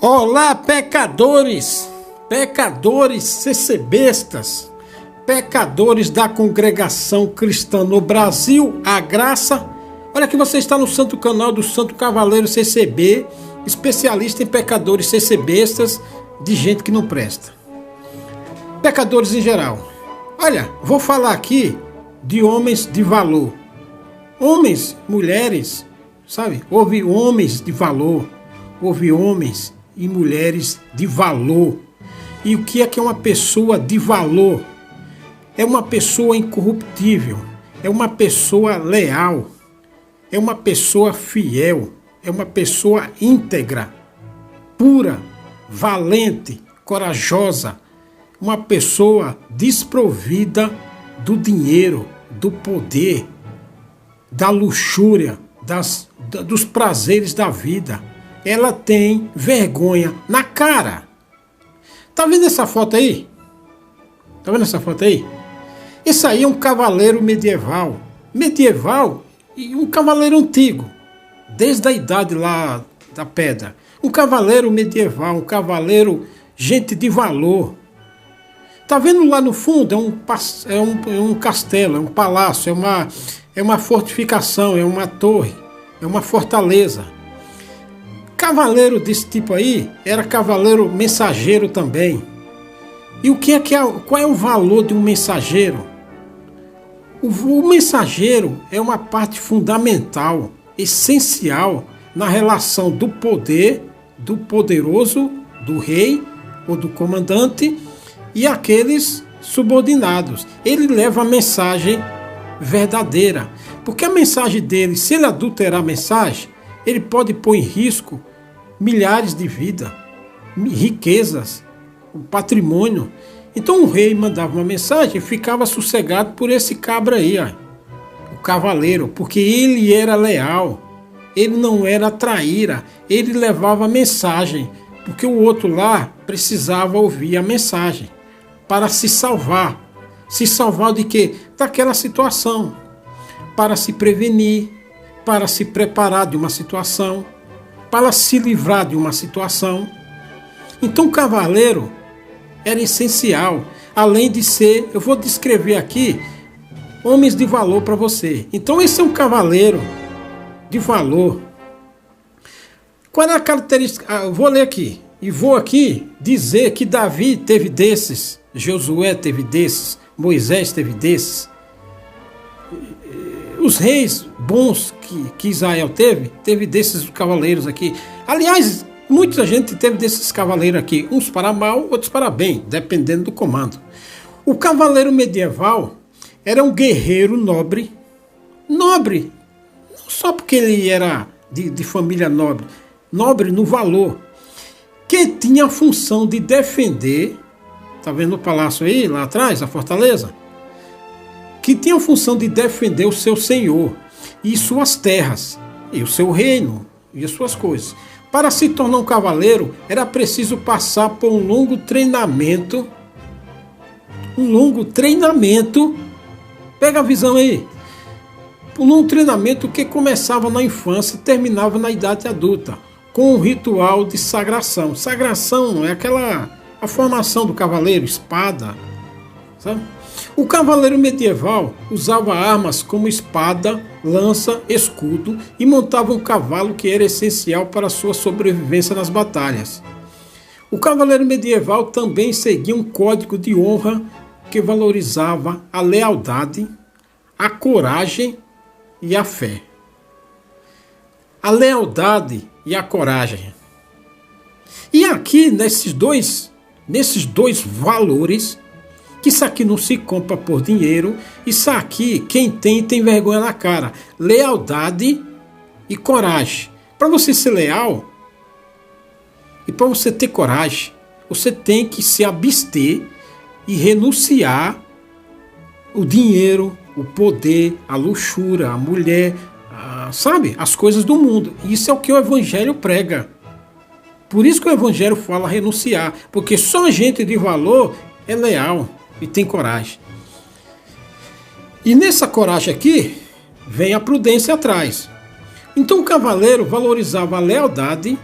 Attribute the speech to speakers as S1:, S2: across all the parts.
S1: Olá, pecadores, pecadores CCBistas, pecadores da congregação cristã no Brasil, a graça. Olha que você está no santo canal do Santo Cavaleiro CCB, especialista em pecadores CCBistas, de gente que não presta. Pecadores em geral. Olha, vou falar aqui de homens de valor. Homens, mulheres, sabe? Houve homens de valor, houve homens e mulheres de valor. E o que é uma pessoa de valor? É uma pessoa incorruptível, é uma pessoa leal, é uma pessoa fiel, é uma pessoa íntegra, pura, valente, corajosa, uma pessoa desprovida do dinheiro, do poder, da luxúria, dos prazeres da vida. Ela tem vergonha na cara. Tá vendo essa foto aí? Tá vendo essa foto aí? Esse aí é um cavaleiro medieval. Medieval e um cavaleiro antigo. Desde a idade lá da pedra. Um cavaleiro medieval, um cavaleiro, gente de valor. Tá vendo lá no fundo? É um castelo, é um palácio, é uma fortificação, é uma torre, é uma fortaleza. Cavaleiro desse tipo aí era cavaleiro mensageiro também. E qual é o valor de um mensageiro? O mensageiro é uma parte fundamental, essencial na relação do poder, do poderoso, do rei ou do comandante e aqueles subordinados. Ele leva a mensagem verdadeira, porque a mensagem dele, se ele adulterar a mensagem, ele pode pôr em risco milhares de vidas, riquezas, o patrimônio. Então o rei mandava uma mensagem e ficava sossegado por esse cabra aí, ó, o cavaleiro, porque ele era leal, ele não era traíra, ele levava a mensagem, porque o outro lá precisava ouvir a mensagem para se salvar. Se salvar de quê? Daquela situação, para se prevenir, para se preparar de uma situação, para se livrar de uma situação. Então o cavaleiro era essencial, além de ser, eu vou descrever aqui, homens de valor para você. Então esse é um cavaleiro de valor. Qual é a característica? Eu vou ler aqui, e vou aqui dizer que Davi teve desses, Josué teve desses, Moisés teve desses. Os reis bons que Israel teve desses cavaleiros aqui. Aliás, muita gente teve desses cavaleiros aqui, uns para mal, outros para bem, dependendo do comando. O cavaleiro medieval era um guerreiro nobre, não só porque ele era de família nobre no valor, que tinha a função de defender, tá vendo o palácio aí, lá atrás, a fortaleza? Que tinha a função de defender o seu senhor e suas terras, e o seu reino, e as suas coisas. Para se tornar um cavaleiro, era preciso passar por um longo treinamento, pega a visão aí, um longo treinamento que começava na infância e terminava na idade adulta, com um ritual de sagração. Sagração é a formação do cavaleiro, espada, sabe? O cavaleiro medieval usava armas como espada, lança, escudo e montava um cavalo que era essencial para sua sobrevivência nas batalhas. O cavaleiro medieval também seguia um código de honra que valorizava a lealdade, a coragem e a fé. A lealdade e a coragem. E aqui, nesses dois valores, que isso aqui não se compra por dinheiro, isso aqui, quem tem vergonha na cara. Lealdade e coragem. Para você ser leal e para você ter coragem, você tem que se abster e renunciar o dinheiro, o poder, a luxúria, a mulher, sabe? As coisas do mundo. Isso é o que o Evangelho prega. Por isso que o Evangelho fala renunciar, porque só gente de valor é leal e tem coragem. E nessa coragem aqui, vem a prudência atrás. Então o cavaleiro valorizava a lealdade,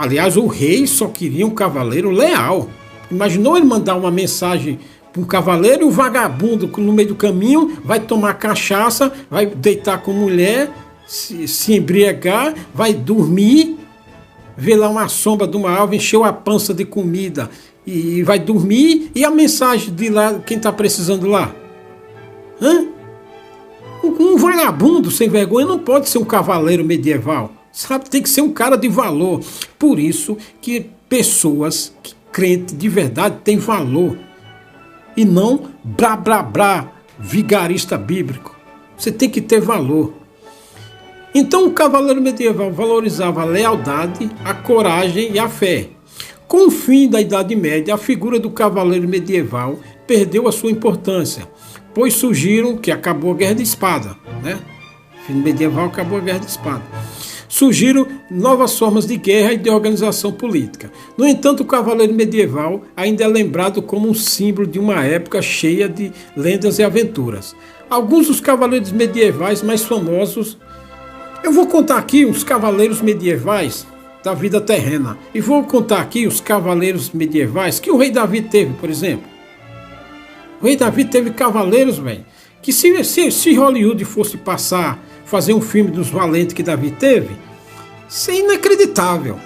S1: Aliás, o rei só queria um cavaleiro leal. Imaginou ele mandar uma mensagem para um cavaleiro e o vagabundo no meio do caminho vai tomar cachaça, vai deitar com mulher, se embriagar, vai dormir, ver lá uma sombra de uma árvore, encheu a pança de comida e vai dormir, e a mensagem de lá, quem está precisando lá? Hã? Um vagabundo sem vergonha não pode ser um cavaleiro medieval, sabe? Tem que ser um cara de valor. Por isso que pessoas, que crente de verdade, tem valor. E não blá blá blá, vigarista bíblico. Você tem que ter valor. Então o cavaleiro medieval valorizava a lealdade, a coragem e a fé. Com o fim da Idade Média, a figura do cavaleiro medieval perdeu a sua importância, pois surgiram, que acabou a Guerra de Espada, né? Fim medieval, acabou a Guerra de Espada. Surgiram novas formas de guerra e de organização política. No entanto, o cavaleiro medieval ainda é lembrado como um símbolo de uma época cheia de lendas e aventuras. Alguns dos cavaleiros medievais mais famosos, eu vou contar aqui os cavaleiros medievais da vida terrena. E vou contar aqui os cavaleiros medievais que o rei Davi teve, por exemplo. O rei Davi teve cavaleiros, velho, que se Hollywood fosse fazer um filme dos valentes que Davi teve, isso é inacreditável.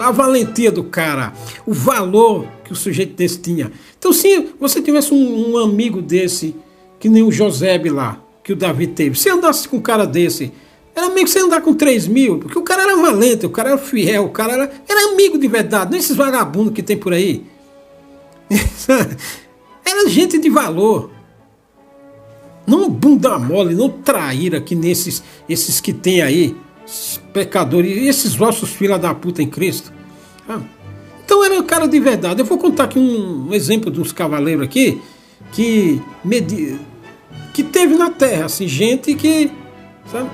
S1: A valentia do cara, o valor que o sujeito desse tinha. Então, se você tivesse um amigo desse, que nem o Josebe lá, que o Davi teve, se andasse com um cara desse, era meio que você andar com 3 mil, porque o cara era valente, o cara era fiel, o cara era amigo de verdade, não esses vagabundos que tem por aí. Era gente de valor. Não bunda mole, não traíra que nesses esses que tem aí, pecadores, esses vossos filha da puta em Cristo. Então era um cara de verdade. Eu vou contar aqui um exemplo de uns cavaleiros aqui que teve na terra, assim, gente que, sabe,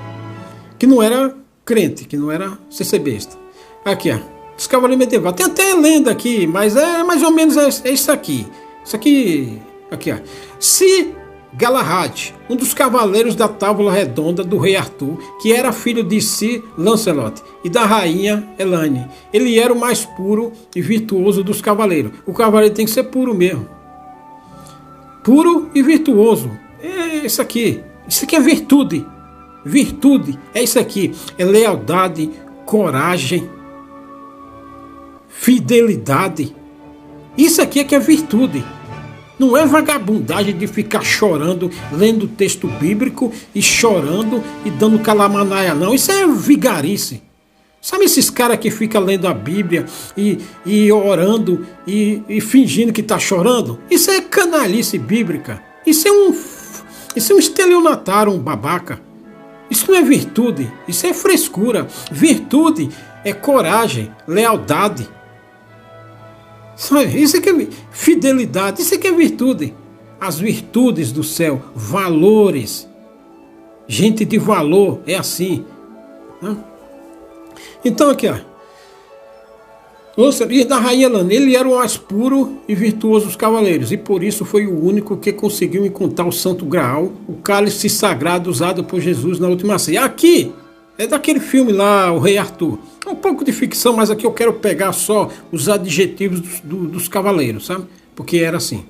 S1: que não era crente, que não era CCBista. Aqui, ó, os cavaleiros medievais. Tem até lenda aqui, mas é mais ou menos isso aqui. Isso aqui, ó. Se Galahad, um dos cavaleiros da Távola Redonda do rei Arthur, que era filho de Sir Lancelot e da rainha Elaine. Ele era o mais puro e virtuoso dos cavaleiros. O cavaleiro tem que ser puro mesmo. Puro e virtuoso. É isso aqui. Isso aqui é virtude. Virtude é isso aqui. É lealdade, coragem, fidelidade. Isso aqui é que é virtude. Não é vagabundagem de ficar chorando, lendo o texto bíblico e chorando e dando calamanaia, não. Isso é vigarice. Sabe esses caras que ficam lendo a Bíblia e orando e fingindo que está chorando? Isso é canalice bíblica. Isso é um estelionatário, um babaca. Isso não é virtude, isso é frescura. Virtude é coragem, lealdade. Isso aqui é fidelidade, isso aqui é virtude. As virtudes do céu, valores. Gente de valor é assim. Né? Então aqui, ó. E da rainha Elaine, ele era o mais puro e virtuoso dos cavaleiros, e por isso foi o único que conseguiu encontrar o Santo Graal, o cálice sagrado usado por Jesus na última ceia. Aqui é daquele filme lá, O Rei Arthur. Um pouco de ficção, mas aqui eu quero pegar só os adjetivos dos cavaleiros, sabe? Porque era assim.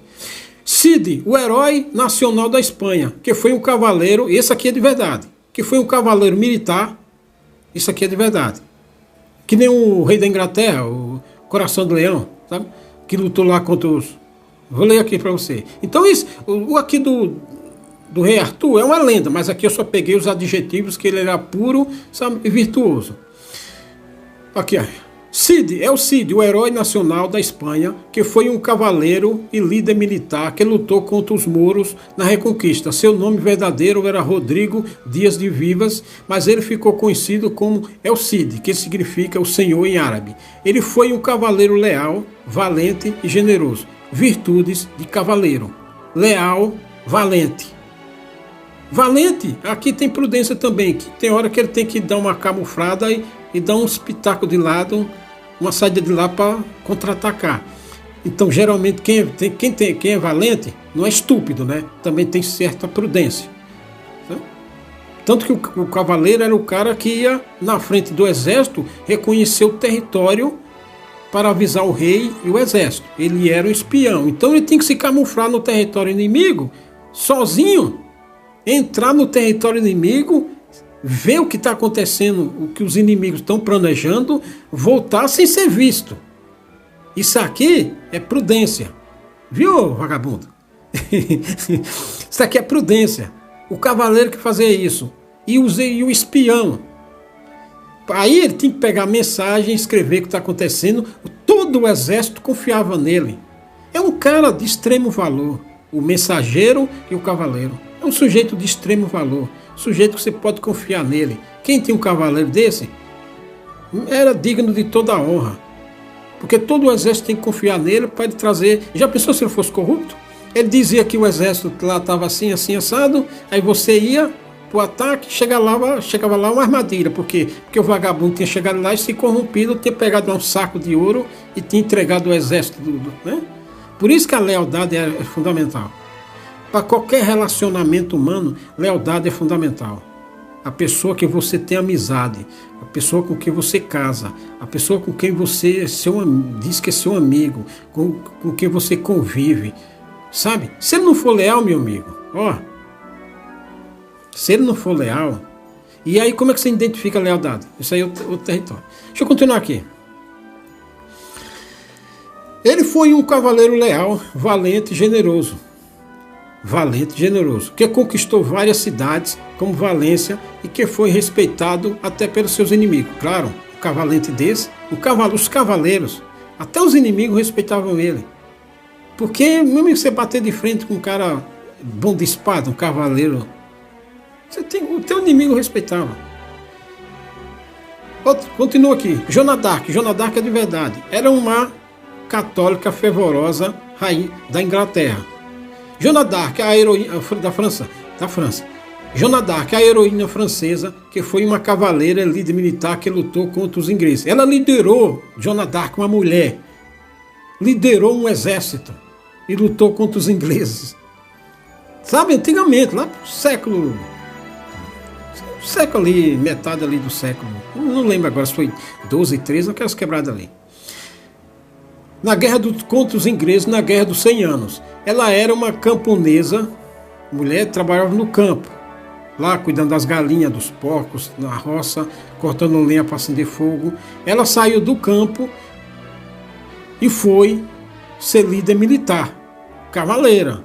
S1: Cid, o herói nacional da Espanha, que foi um cavaleiro, esse aqui é de verdade, que foi um cavaleiro militar, isso aqui é de verdade. Que nem o rei da Inglaterra, o Coração do Leão, sabe? Que lutou lá contra os... Vou ler aqui para você. Então isso, o aqui do rei Arthur é uma lenda, mas aqui eu só peguei os adjetivos, que ele era puro, sabe, e virtuoso. Aqui, ó. Cid, é o Cid, o herói nacional da Espanha, que foi um cavaleiro e líder militar que lutou contra os mouros na Reconquista. Seu nome verdadeiro era Rodrigo Dias de Vivas, mas ele ficou conhecido como El Cid, que significa o Senhor em árabe. Ele foi um cavaleiro leal, valente e generoso. Virtudes de cavaleiro. Leal, valente. Valente, aqui tem prudência também, que tem hora que ele tem que dar uma camuflada e dar uns pitacos de lado, uma saída de lá para contra-atacar. Então, geralmente, quem é valente não é estúpido, né? Também tem certa prudência. Tanto que o cavaleiro era o cara que ia na frente do exército reconhecer o território para avisar o rei e o exército. Ele era um espião. Então ele tinha que se camuflar no território inimigo, sozinho, entrar no território inimigo, ver o que está acontecendo, o que os inimigos estão planejando, voltar sem ser visto. Isso aqui é prudência. Viu, vagabundo? Isso aqui é prudência. O cavaleiro que fazia isso. E o espião. Aí ele tinha que pegar a mensagem e escrever o que está acontecendo. Todo o exército confiava nele. É um cara de extremo valor. O mensageiro e o cavaleiro. É um sujeito de extremo valor. Sujeito que você pode confiar nele. Quem tinha um cavaleiro desse era digno de toda a honra. Porque todo o exército tem que confiar nele para ele trazer... Já pensou se ele fosse corrupto? Ele dizia que o exército lá estava assim, assim, assado. Aí você ia para o ataque, chegava lá uma armadilha. Por quê? Porque o vagabundo tinha chegado lá e se corrompido, tinha pegado um saco de ouro e tinha entregado ao exército. Né? Por isso que a lealdade é fundamental. Para qualquer relacionamento humano, lealdade é fundamental. A pessoa que você tem amizade, a pessoa com quem você casa, a pessoa com quem você diz que é seu amigo, com quem você convive, sabe? Se ele não for leal, meu amigo, se ele não for leal, e aí como é que você identifica a lealdade? Isso aí é outro território. Deixa eu continuar aqui. Ele foi um cavaleiro leal, valente e generoso. Valente e generoso, que conquistou várias cidades, como Valência, e que foi respeitado até pelos seus inimigos. Claro, um cavalente desse, os cavaleiros, até os inimigos respeitavam ele. Porque mesmo que você bater de frente com um cara bom de espada, um cavaleiro, o teu inimigo respeitava. Continua aqui. Joana d'Arc é de verdade. Era uma católica fervorosa rainha da Inglaterra. Joana d'Arc, a heroína da França. Joana d'Arc, a heroína francesa, que foi uma cavaleira líder militar que lutou contra os ingleses. Ela liderou, Joana d'Arc, uma mulher, liderou um exército e lutou contra os ingleses. Sabe, antigamente, lá pro século ali, metade ali do século, não lembro agora se foi 12, 13, aquelas quebradas ali. Na guerra contra os ingleses, na guerra dos 100 anos. Ela era uma camponesa, mulher, trabalhava no campo, lá cuidando das galinhas, dos porcos, na roça, cortando lenha para acender fogo. Ela saiu do campo e foi ser líder militar, cavaleira,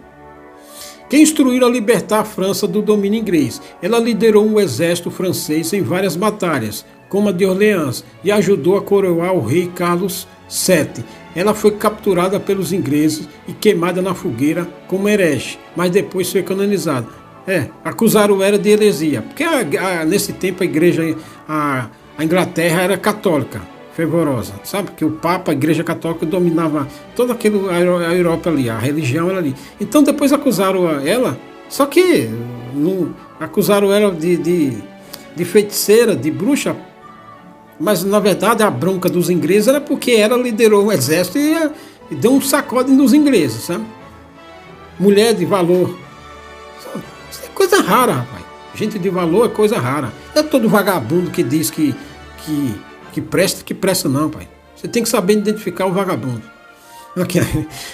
S1: que instruíram a libertar a França do domínio inglês. Ela liderou um exército francês em várias batalhas, como a de Orleans, e ajudou a coroar o rei Carlos VII. Ela foi capturada pelos ingleses e queimada na fogueira como herege, mas depois foi canonizada. Acusaram ela de heresia, porque nesse tempo a igreja, a Inglaterra era católica, fervorosa, sabe? Que o Papa, a igreja católica dominava toda a Europa ali, a religião era ali. Então depois acusaram ela, só que não, acusaram ela de feiticeira, de bruxa. Mas, na verdade, a bronca dos ingleses era porque ela liderou um exército e deu um sacode nos ingleses, sabe? Mulher de valor. Isso é coisa rara, rapaz. Gente de valor é coisa rara. Não é todo vagabundo que diz que presta não, pai. Você tem que saber identificar o vagabundo. Aqui.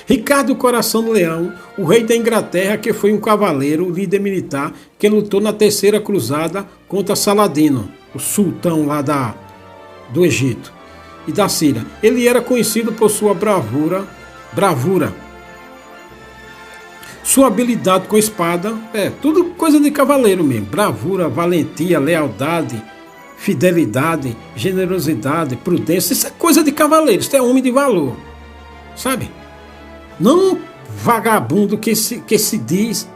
S1: Ricardo Coração do Leão, o rei da Inglaterra, que foi um cavaleiro, líder militar, que lutou na Terceira Cruzada contra Saladino, o sultão lá do Egito e da Síria. Ele era conhecido por sua bravura, sua habilidade com espada, tudo coisa de cavaleiro mesmo, bravura, valentia, lealdade, fidelidade, generosidade, prudência, isso é coisa de cavaleiro, isso é homem de valor, sabe? Não vagabundo que se diz,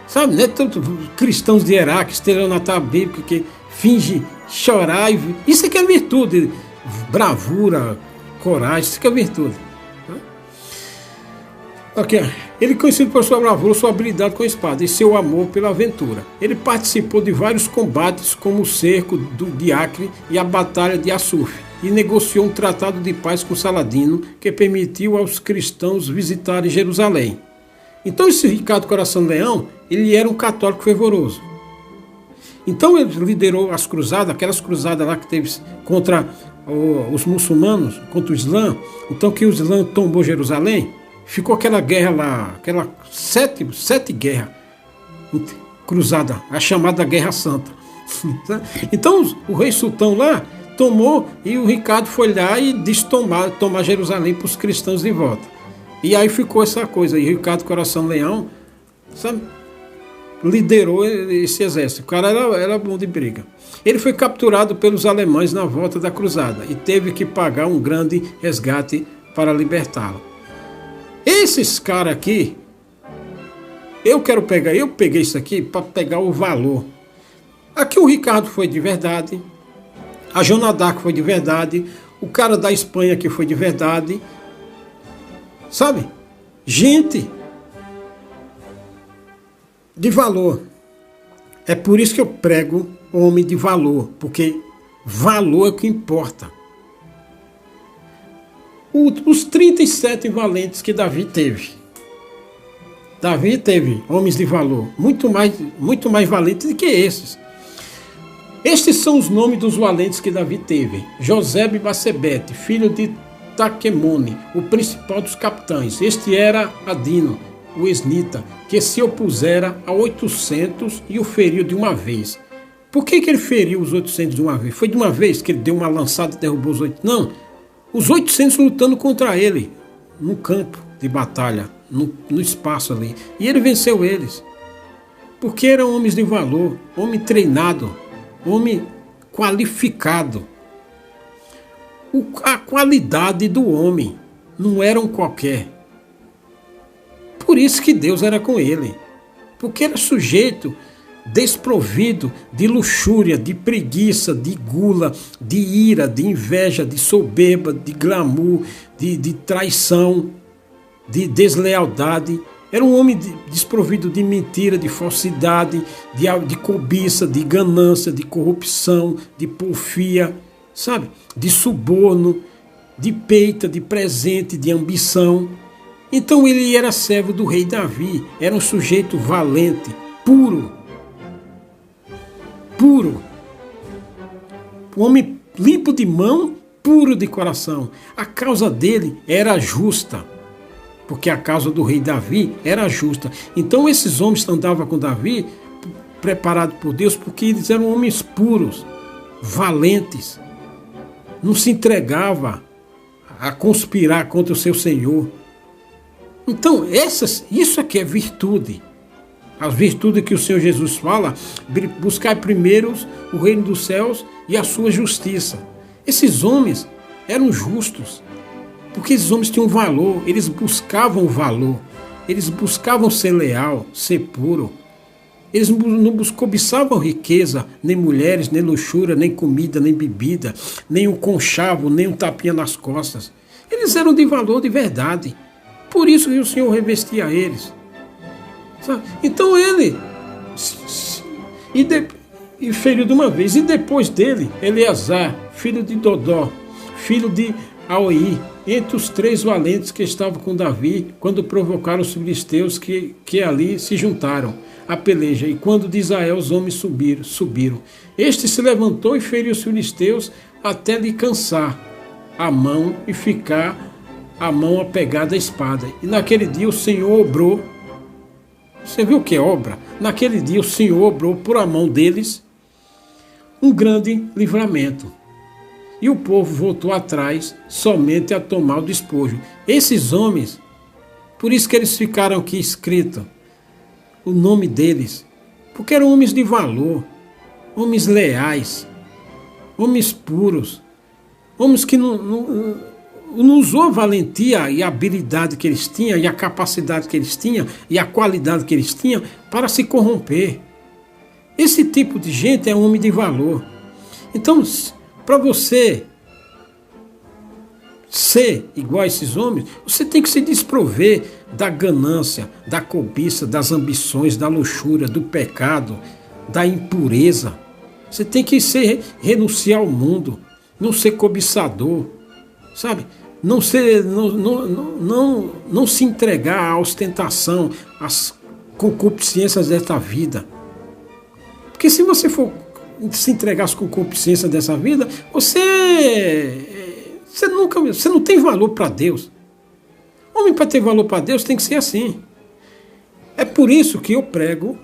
S1: sabe, não é tanto cristãos de Iraque, estelionatário bíblico que finge chorar, isso aqui é virtude, bravura, coragem, isso aqui é virtude. Okay. Ele é conhecido por sua bravura, sua habilidade com a espada e seu amor pela aventura. Ele participou de vários combates, como o cerco de Acre e a batalha de Assuf, e negociou um tratado de paz com Saladino, que permitiu aos cristãos visitarem Jerusalém. Então esse Ricardo Coração do Leão, ele era um católico fervoroso. Então ele liderou as cruzadas, aquelas cruzadas lá que teve contra os muçulmanos, contra o Islã. Então que o Islã tombou Jerusalém, ficou aquela guerra lá, aquela sete guerras cruzada, a chamada Guerra Santa. Então o rei Sultão lá tomou e o Ricardo foi lá e disse tomar Jerusalém para os cristãos de volta. E aí ficou essa coisa, e Ricardo Coração Leão, sabe, liderou esse exército. O cara era bom de briga. Ele foi capturado pelos alemães na volta da cruzada e teve que pagar um grande resgate para libertá-lo. Esses caras aqui, eu peguei isso aqui para pegar o valor. Aqui o Ricardo foi de verdade, a Joana d'Arc foi de verdade, o cara da Espanha aqui foi de verdade, sabe? Gente de valor. É por isso que eu prego homem de valor, porque valor é o que importa. Os 37 valentes que Davi teve. Davi teve homens de valor, muito mais valentes do que esses. Estes são os nomes dos valentes que Davi teve. Josebe Bassebete, filho de Taquemone, o principal dos capitães. Este era Adino, o esnita, que se opusera a 800 e o feriu de uma vez. Por que ele feriu os 800 de uma vez? Foi de uma vez que ele deu uma lançada e derrubou os 800? Não, os 800 lutando contra ele, no campo de batalha, no espaço ali. E ele venceu eles, porque eram homens de valor, homem treinado, homem qualificado. A qualidade do homem não era um qualquer. Por isso que Deus era com ele, porque era sujeito desprovido de luxúria, de preguiça, de gula, de ira, de inveja, de soberba, de glamour, de traição, de deslealdade. Era um homem desprovido de mentira, de falsidade, de cobiça, de ganância, de corrupção, de porfia, sabe? De suborno, de peita, de presente, de ambição. Então ele era servo do rei Davi, era um sujeito valente, puro, um homem limpo de mão, puro de coração. A causa dele era justa, porque a causa do rei Davi era justa. Então esses homens andavam com Davi, preparados por Deus, porque eles eram homens puros, valentes, não se entregava a conspirar contra o seu Senhor. Então isso aqui é virtude. As virtudes que o Senhor Jesus fala: buscar primeiro o reino dos céus e a sua justiça. Esses homens eram justos, porque esses homens tinham valor, eles buscavam valor, eles buscavam ser leal, ser puro. Eles não cobiçavam riqueza, nem mulheres, nem luxúria, nem comida, nem bebida, nem um conchavo, nem um tapinha nas costas. Eles eram de valor de verdade. Por isso que o Senhor revestia eles. Sabe? Então ele e feriu de uma vez. E depois dele, Eleazar, filho de Dodó, filho de Aoi, entre os 3 valentes que estavam com Davi, quando provocaram os filisteus que ali se juntaram à peleja. E quando de Israel os homens subiram. Este se levantou e feriu os filisteus até lhe cansar a mão e ficar a mão apegada à espada. E naquele dia o Senhor obrou. Você viu o que é obra? Naquele dia o Senhor obrou por a mão deles um grande livramento. E o povo voltou atrás somente a tomar o despojo. Esses homens, por isso que eles ficaram aqui escrito o nome deles, porque eram homens de valor, homens leais, homens puros, homens que não usou a valentia e a habilidade que eles tinham, e a capacidade que eles tinham, e a qualidade que eles tinham para se corromper. Esse tipo de gente é homem de valor. Então, para você ser igual a esses homens, você tem que se desprover da ganância, da cobiça, das ambições, da luxúria, do pecado, da impureza. Você tem que renunciar ao mundo, não ser cobiçador, sabe? Não se entregar à ostentação, às concupiscências desta vida. Porque se você for se entregar com concupiscência dessa vida, você não tem valor para Deus. Homem, para ter valor para Deus, tem que ser assim. É por isso que eu prego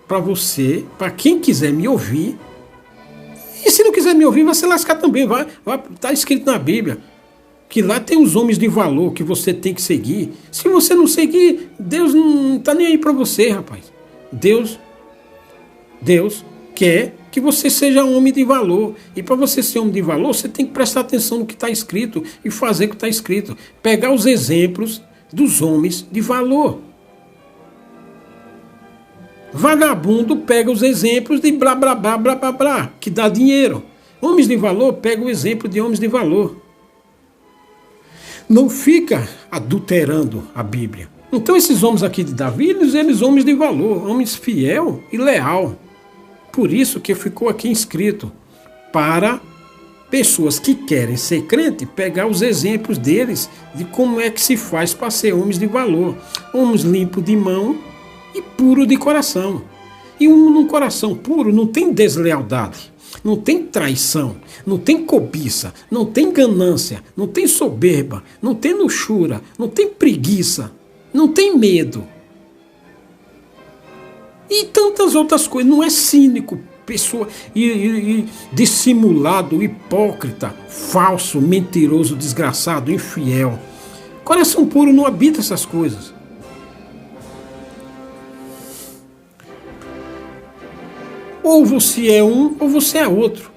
S1: para você, para quem quiser me ouvir. E se não quiser me ouvir, vai se lascar também. Tá escrito na Bíblia que lá tem os homens de valor que você tem que seguir. Se você não seguir, Deus não está nem aí para você, rapaz. Deus quer que você seja um homem de valor. E para você ser homem de valor, você tem que prestar atenção no que está escrito e fazer o que está escrito. Pegar os exemplos dos homens de valor. Vagabundo pega os exemplos de blá, blá, blá, blá, blá, blá, que dá dinheiro. Homens de valor pegam o exemplo de homens de valor. Não fica adulterando a Bíblia. Então esses homens aqui de Davi, eles homens de valor, homens fiel e leal. Por isso que ficou aqui escrito, para pessoas que querem ser crente, pegar os exemplos deles, de como é que se faz para ser homens de valor. Homens limpos de mão e puro de coração. E num coração puro não tem deslealdade, não tem traição, não tem cobiça, não tem ganância, não tem soberba, não tem luxúria, não tem preguiça, não tem medo. E tantas outras coisas. Não é cínico, pessoa e dissimulado, hipócrita, falso, mentiroso, desgraçado, infiel. Coração puro não habita essas coisas. Ou você é um, ou você é outro.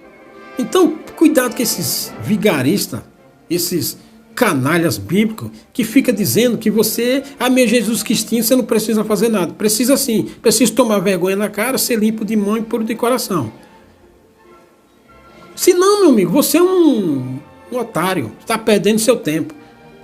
S1: Então, cuidado com esses vigaristas, esses canalhas bíblicos, que fica dizendo que você, meu Jesus Cristinho, você não precisa fazer nada. Precisa sim, precisa tomar vergonha na cara, ser limpo de mão e puro de coração. Se não, meu amigo, você é um otário, está perdendo seu tempo.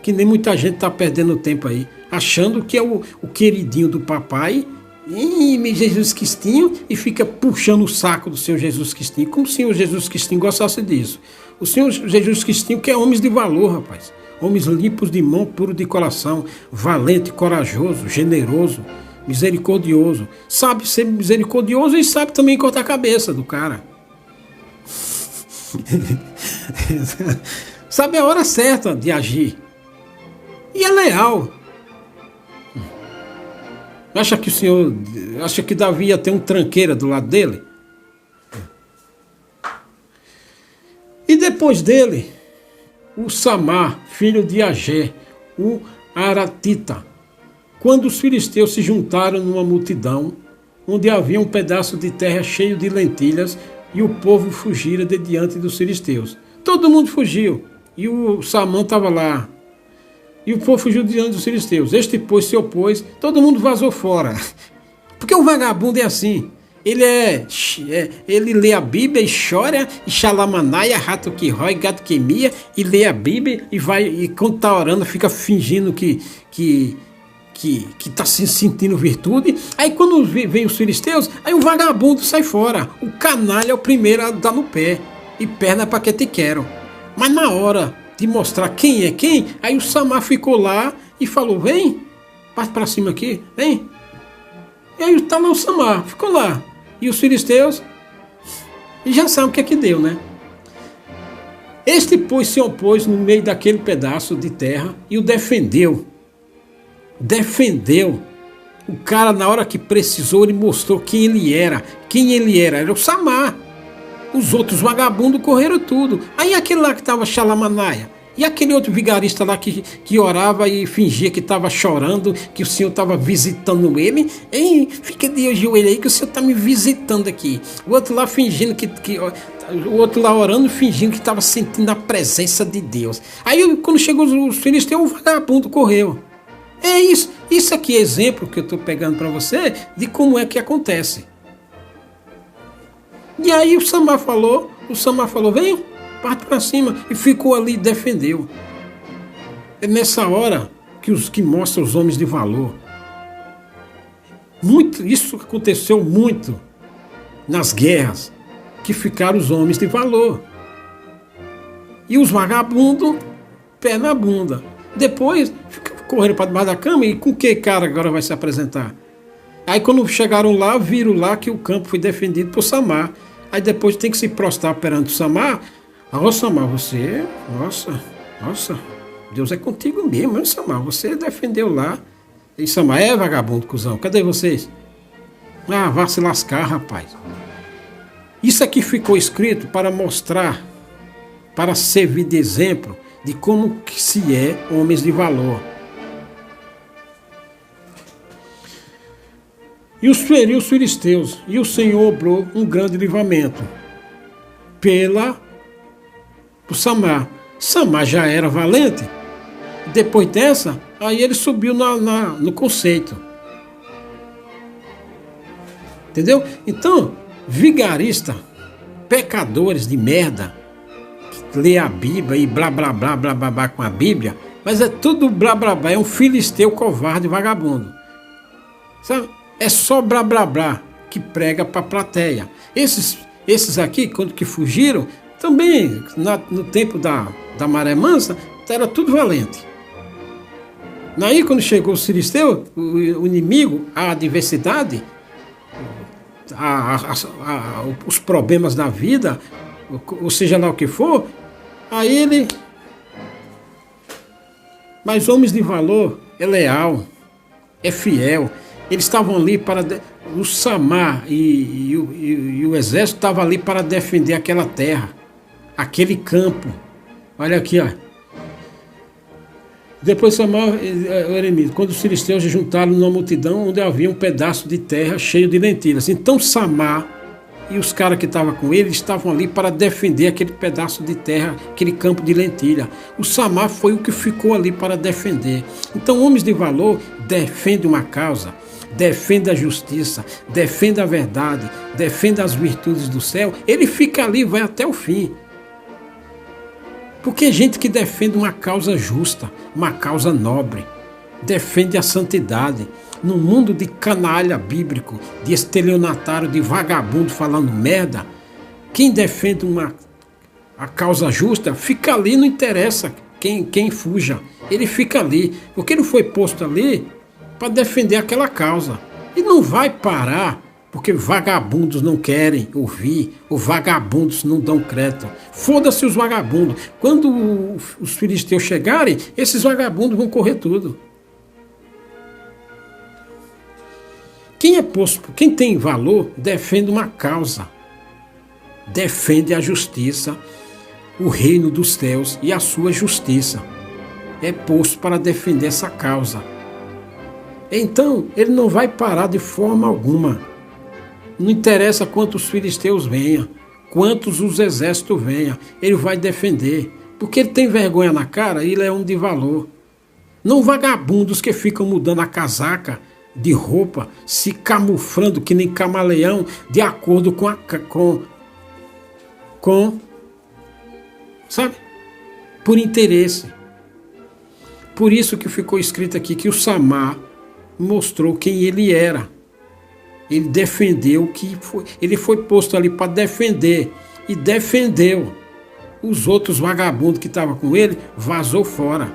S1: Que nem muita gente está perdendo tempo aí, achando que é o queridinho do papai, meu Jesus Cristinho, e fica puxando o saco do Senhor Jesus Cristinho, como se o Senhor Jesus Cristinho gostasse disso. O Senhor Jesus Cristinho quer homens de valor, rapaz. Homens limpos de mão, puro de coração, valente, corajoso, generoso, misericordioso. Sabe ser misericordioso e sabe também cortar a cabeça do cara. Sabe a hora certa de agir. E é leal. Acha que Davi ia ter um tranqueira do lado dele? E depois dele, o Samar, filho de Agé, o Aratita, quando os filisteus se juntaram numa multidão, onde havia um pedaço de terra cheio de lentilhas, e o povo fugira de diante dos filisteus. Todo mundo fugiu, e o Samã estava lá. E o povo fugiu diante dos filisteus. Este, pois, se opôs, todo mundo vazou fora. Porque o vagabundo é assim. Ele lê a Bíblia e chora, e xalamanaia, rato que rói, gato que mia, e lê a Bíblia e vai, e quando está orando, fica fingindo que está se sentindo virtude. Aí quando vem os filisteus, aí o vagabundo sai fora. O canalha é o primeiro a dar no pé. E perna para que te quero. Mas na hora de mostrar quem é quem, aí o Samar ficou lá e falou, vem, parte para cima aqui, vem. E aí tá lá o Samar, ficou lá. E os filisteus, e já sabem o que é que deu, né? Este, pois, se opôs no meio daquele pedaço de terra e o defendeu. Defendeu. O cara, na hora que precisou, ele mostrou quem ele era. Quem ele era o Samar. Os outros vagabundos correram tudo. Aí aquele lá que estava xalamanaia. E aquele outro vigarista lá que orava e fingia que estava chorando, que o Senhor estava visitando ele. Ei, fica de joelho aí que o Senhor está me visitando aqui. O outro lá fingindo o outro lá orando, fingindo que estava sentindo a presença de Deus. Aí quando chegou os filisteus, o vagabundo correu. É isso. Isso aqui é exemplo que eu estou pegando para você de como é que acontece. E aí o Samar falou, vem, parte para cima, e ficou ali e defendeu. É nessa hora que mostra os homens de valor. Isso aconteceu muito nas guerras, que ficaram os homens de valor. E os vagabundos, pé na bunda. Depois, correram para debaixo da cama, e com que cara agora vai se apresentar? Aí quando chegaram lá, viram lá que o campo foi defendido por Samar. Aí depois tem que se prostrar perante o Samar. Ô Samar, você, nossa, Deus é contigo mesmo, hein, Samar? Você defendeu lá. E Samar, vagabundo, cuzão, cadê vocês? Ah, vá se lascar, rapaz. Isso aqui ficou escrito para mostrar, para servir de exemplo de como que se é homens de valor. E os feriu os filisteus, e o Senhor obrou um grande livramento por Samar. Samar já era valente. Depois dessa, aí ele subiu no conceito. Entendeu? Então, vigarista, pecadores de merda, que lê a Bíblia e blá blá blá blá blá blá com a Bíblia, mas é tudo blá blá blá, é um filisteu covarde vagabundo. Sabe? É só blá blá blá que prega para a plateia. Esses aqui, quando que fugiram, também no tempo da maré mansa, era tudo valente. Aí quando chegou o filisteu, o inimigo, a adversidade, os problemas da vida, ou seja lá o que for, aí ele... Mas homens de valor, é leal, é fiel. Eles estavam ali para... O Samar e o exército estavam ali para defender aquela terra, aquele campo. Olha aqui, ó. Depois Samar, quando os filisteus se juntaram numa multidão onde havia um pedaço de terra cheio de lentilhas. Então Samar e os caras que estavam com ele estavam ali para defender aquele pedaço de terra, aquele campo de lentilha. O Samar foi o que ficou ali para defender. Então homens de valor defendem uma causa, defendem a justiça, defendem a verdade, defendem as virtudes do céu. Ele fica ali, vai até o fim. Porque gente que defende uma causa justa, uma causa nobre, defende a santidade, num mundo de canalha bíblico, de estelionatário, de vagabundo falando merda, quem defende a causa justa, fica ali, não interessa quem fuja, ele fica ali, porque ele foi posto ali para defender aquela causa, e não vai parar, porque vagabundos não querem ouvir, ou vagabundos não dão crédito. Foda-se os vagabundos. Quando os filisteus chegarem, esses vagabundos vão correr tudo. Quem tem valor, defende uma causa. Defende a justiça, o reino dos céus e a sua justiça. É posto para defender essa causa. Então, ele não vai parar de forma alguma. Não interessa quantos filisteus venham, quantos os exércitos venham, ele vai defender. Porque ele tem vergonha na cara e ele é um de valor. Não vagabundos que ficam mudando a casaca de roupa, se camuflando que nem camaleão, de acordo com sabe? Por interesse. Por isso que ficou escrito aqui que o Samar mostrou quem ele era. Ele defendeu ele foi posto ali para defender e defendeu. Os outros vagabundos que estavam com ele vazou fora.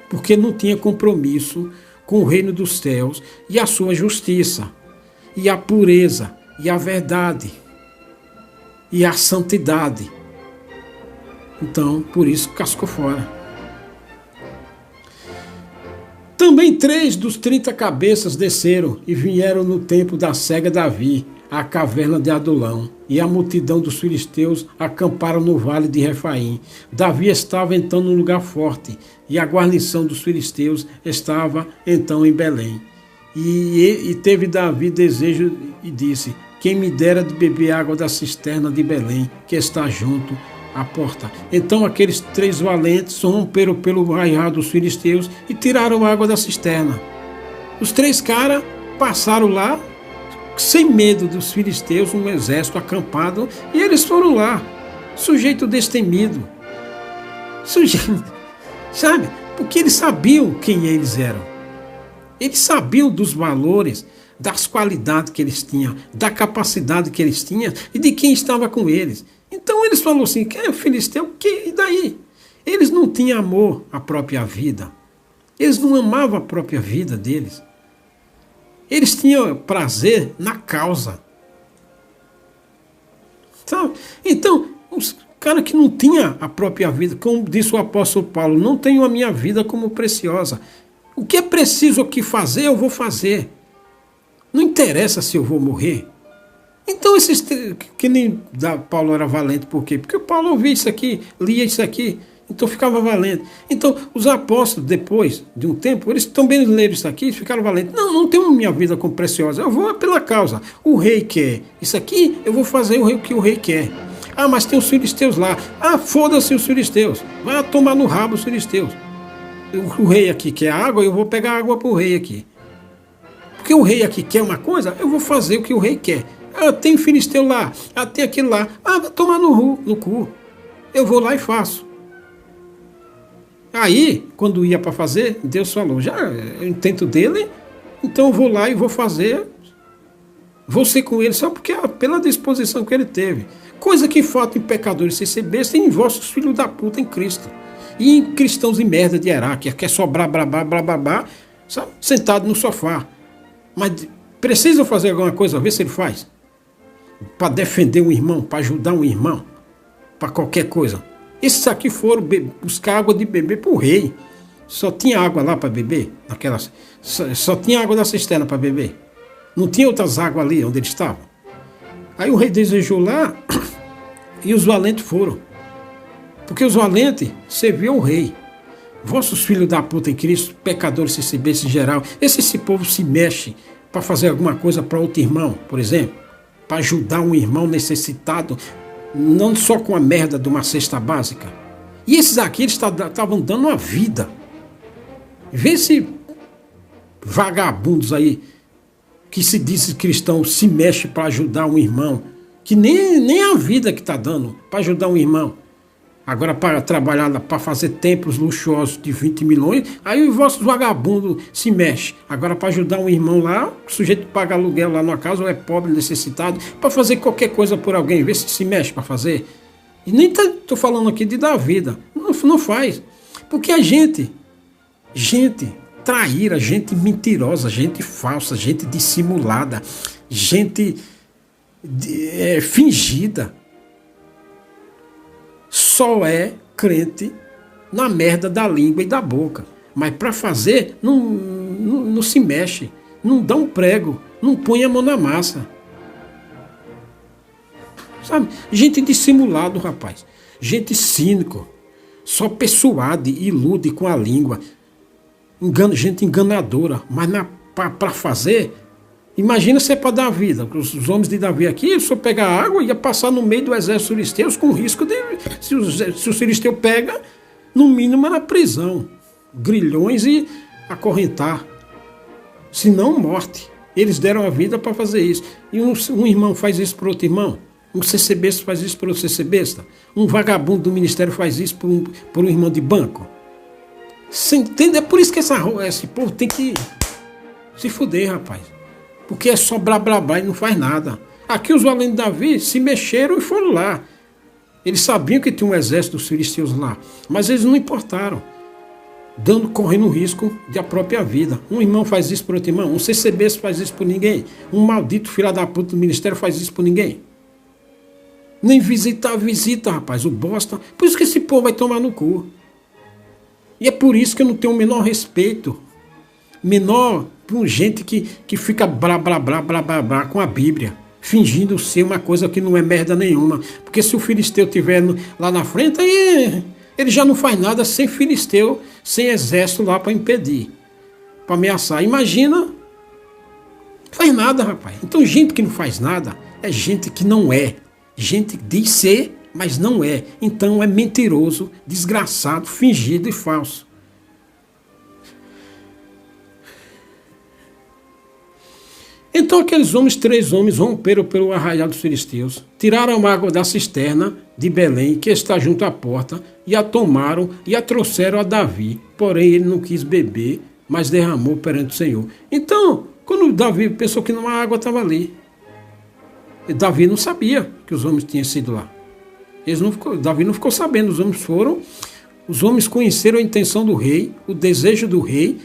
S1: Porque não tinha compromisso com o reino dos céus e a sua justiça, e a pureza, e a verdade, e a santidade. Então, por isso cascou fora. Também 3 dos 30 cabeças desceram e vieram no tempo da cega Davi, à caverna de Adulão, e a multidão dos filisteus acamparam no vale de Refaim. Davi estava então num lugar forte, e a guarnição dos filisteus estava então em Belém. E teve Davi desejo e disse: quem me dera de beber água da cisterna de Belém, que está junto à porta. Então aqueles 3 valentes romperam pelo arraial dos filisteus e tiraram água da cisterna. Os 3 caras passaram lá, sem medo dos filisteus, um exército acampado, e eles foram lá, sujeito destemido. Sabe? Porque eles sabiam quem eles eram. Eles sabiam dos valores, das qualidades que eles tinham, da capacidade que eles tinham e de quem estava com eles. Então eles falaram assim, quem é filisteu? E daí? Eles não tinham amor à própria vida. Eles não amavam a própria vida deles. Eles tinham prazer na causa. Sabe? Então, os caras que não tinham a própria vida, como disse o apóstolo Paulo, não tenho a minha vida como preciosa. O que é preciso aqui fazer, eu vou fazer. Não interessa se eu vou morrer. Então, esses que nem Paulo era valente, por quê? Porque Paulo ouvia isso aqui, lia isso aqui, então ficava valente. Então, os apóstolos, depois de um tempo, eles também leram isso aqui e ficaram valentes. Não tenho minha vida como preciosa, eu vou pela causa. O rei quer isso aqui, eu vou fazer o que o rei quer. Ah, mas tem os filisteus lá. Ah, foda-se os filisteus. Vai tomar no rabo os filisteus. O rei aqui quer água, eu vou pegar água para o rei aqui. Porque o rei aqui quer uma coisa, eu vou fazer o que o rei quer. Ah, tem filisteu lá, ah, tem aquilo lá. Ah, vai tomar no cu. Eu vou lá e faço. Aí, quando ia para fazer, Deus falou, já é o intento dele, então eu vou lá e vou fazer. Vou ser com ele, só porque pela disposição que ele teve. Coisa que falta em pecadores sem ser besta e em vossos filhos da puta em Cristo. E em cristãos de merda de Heráclea, que é só blá, blá, blá, blá, blá, blá, sabe? Sentado no sofá. Mas precisa fazer alguma coisa, ver se ele faz. Para defender um irmão, para ajudar um irmão, para qualquer coisa. Esses aqui foram buscar água de beber para o rei. Só tinha água lá para beber, só tinha água da cisterna para beber. Não tinha outras águas ali onde eles estavam. Aí o rei desejou lá e os valentes foram. Porque os valentes serviam o rei. Vossos filhos da puta em Cristo, pecadores se bem em geral, esse povo se mexe para fazer alguma coisa para outro irmão, por exemplo, para ajudar um irmão necessitado, não só com a merda de uma cesta básica. E esses aqui, eles estavam dando a vida. Vê se vagabundos aí, que se diz cristão, se mexe para ajudar um irmão, que nem a vida que está dando para ajudar um irmão. Agora para trabalhar, para fazer templos luxuosos de 20 milhões, aí os vossos vagabundos se mexem. Agora para ajudar um irmão lá, o sujeito paga aluguel lá numa casa, ou é pobre, necessitado, para fazer qualquer coisa por alguém, vê se mexe para fazer. E nem estou falando aqui de dar vida, não faz. Porque a gente traíra, gente mentirosa, gente falsa, gente dissimulada, gente fingida, só é crente na merda da língua e da boca. Mas para fazer, não se mexe, não dá um prego, não põe a mão na massa. Sabe? Gente dissimulado, rapaz. Gente cínico, só persuade e ilude com a língua. Gente enganadora, mas para fazer, imagina se é para dar vida. Os homens de Davi aqui, se eu pegar água, ia passar no meio do exército filisteus com risco de, se o filisteu pega, no mínimo era prisão, grilhões e acorrentar, se não morte. Eles deram a vida para fazer isso. E um irmão faz isso para outro irmão, um CCBista faz isso para outro CCBista, um vagabundo do ministério faz isso por um irmão de banco. Você entende? É por isso que esse povo tem que se fuder, rapaz. Porque é só blá blá blá e não faz nada. Aqui os valentes de Davi se mexeram e foram lá. Eles sabiam que tinha um exército dos filisteus lá, mas eles não importaram, correndo o risco da própria vida. Um irmão faz isso por outro irmão, um CCB faz isso por ninguém, um maldito filho da puta do ministério faz isso por ninguém. Nem visita, rapaz, o bosta. Por isso que esse povo vai tomar no cu. E é por isso que eu não tenho o menor respeito. Menor por gente que fica blá, blá, blá, blá, blá, blá com a Bíblia, fingindo ser uma coisa que não é merda nenhuma. Porque se o filisteu estiver lá na frente, aí ele já não faz nada sem filisteu, sem exército lá para impedir, para ameaçar. Imagina, não faz nada, rapaz. Então gente que não faz nada é gente que não é. Gente que diz ser, mas não é. Então é mentiroso, desgraçado, fingido e falso. Então aqueles três homens romperam pelo arraial dos filisteus, tiraram a água da cisterna de Belém, que está junto à porta, e a tomaram e a trouxeram a Davi. Porém ele não quis beber, mas derramou perante o Senhor. Então, quando Davi pensou que a água estava ali, Davi não sabia que os homens tinham sido lá. Davi não ficou sabendo, os homens conheceram a intenção do rei, o desejo do rei,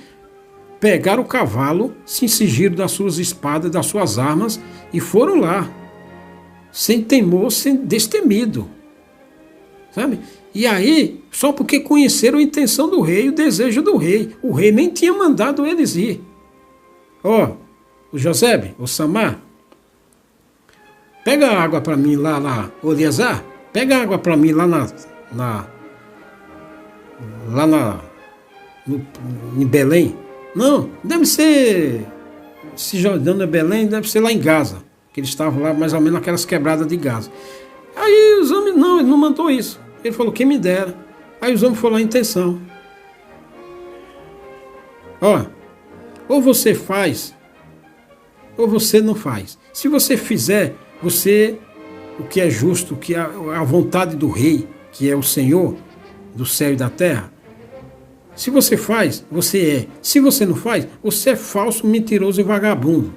S1: pegaram o cavalo, se cingiram das suas espadas, das suas armas e foram lá, sem temor, sem destemido, sabe? E aí, só porque conheceram a intenção do rei, o desejo do rei. O rei nem tinha mandado eles ir. Ó, o José, o Samar, pega água para mim lá, ô Eliazar, pega água para mim lá em Belém. Não, deve ser, se Jordão é Belém, deve ser lá em Gaza, que eles estavam lá mais ou menos naquelas quebradas de Gaza. Aí os homens, não, ele não mandou isso. Ele falou, quem me dera. Aí os homens foram lá em intenção. Ó, ou você faz, ou você não faz. Se você fizer, o que é justo, o que é a vontade do rei, que é o Senhor do céu e da terra, se você faz, você é. Se você não faz, você é falso, mentiroso e vagabundo.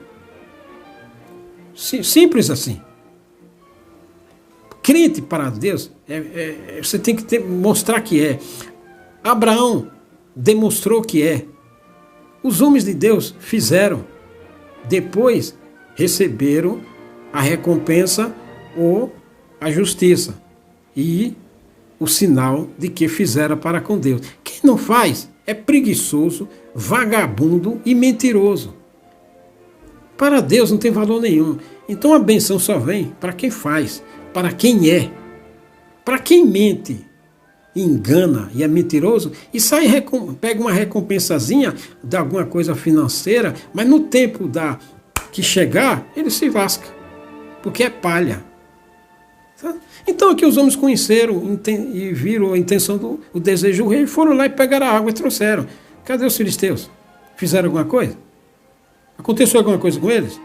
S1: Simples assim. Crente para Deus, você tem que mostrar que é. Abraão demonstrou que é. Os homens de Deus fizeram. Depois receberam a recompensa ou a justiça. E o sinal de que fizeram para com Deus. Quem não faz é preguiçoso, vagabundo e mentiroso. Para Deus não tem valor nenhum. Então a benção só vem para quem faz, para quem é. Para quem mente, engana e é mentiroso, e pega uma recompensazinha de alguma coisa financeira, mas no tempo que chegar, ele se lasca, porque é palha. Então aqui os homens conheceram e viram a intenção o desejo do rei, foram lá e pegaram a água e trouxeram. Cadê os filisteus? Fizeram alguma coisa? Aconteceu alguma coisa com eles?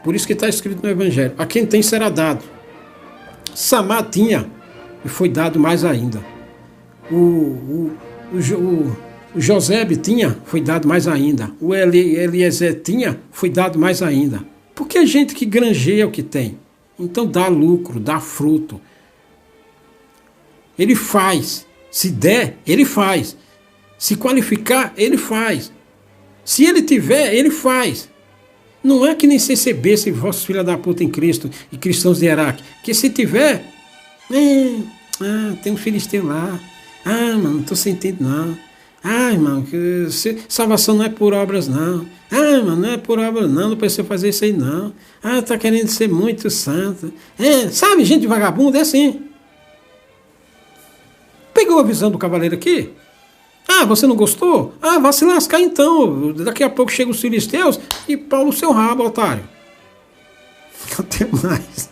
S1: Por isso que está escrito no Evangelho, a quem tem será dado. Samar tinha e foi dado mais ainda. O Josebe tinha, foi dado mais ainda. O Eliezer tinha, foi dado mais ainda. Porque é gente que granjeia o que tem. Então dá lucro, dá fruto. Ele faz. Se der, ele faz. Se qualificar, ele faz. Se ele tiver, ele faz. Não é que nem CCB, se vossos filhos da puta em Cristo e cristãos de Iraque. Que se tiver, tem um filisteu lá. Mano, não estou sentindo não. Irmão, salvação não é por obras não. Mano, não é por obras não precisa fazer isso aí não. Tá querendo ser muito santo. Sabe, gente vagabunda é assim. Pegou a visão do cavaleiro aqui? Você não gostou? Vai se lascar então. Daqui a pouco chegam os filisteus e Paulo seu rabo, otário. Até mais.